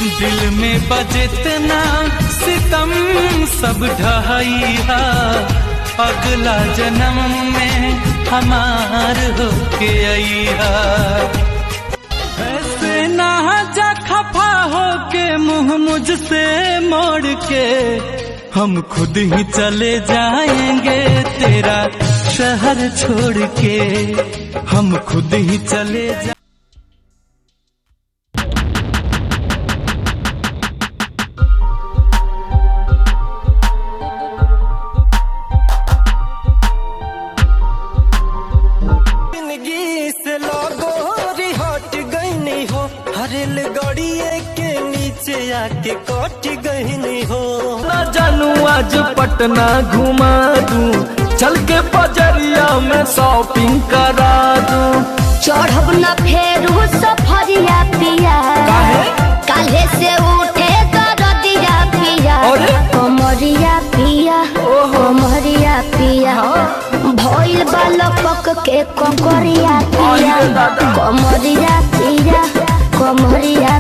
दिल में बजितना सितम सब ढहाइया, अगला जन्म में हमार होके आइया। ऐसे ना जा खफा होके मुंह मुझसे मोड़ के, हम खुद ही चले जाएंगे तेरा शहर छोड़ के, हम खुद ही चले जा। जिंदगी से लगोरी हट गई हो, हरेल गड़िए के नीचे आके कट गई हो। ना जानू आज पटना घुमा दूं, चल के बजरिया में शॉपिंग करा दूं। चढ़ब न फेरू सफरिया पिया, काले से उठे दरदिया पिया, कमरिया पिया, कमरिया पिया, भइल बालक के ककरिया पिया, कमरिया पिया, कमरिया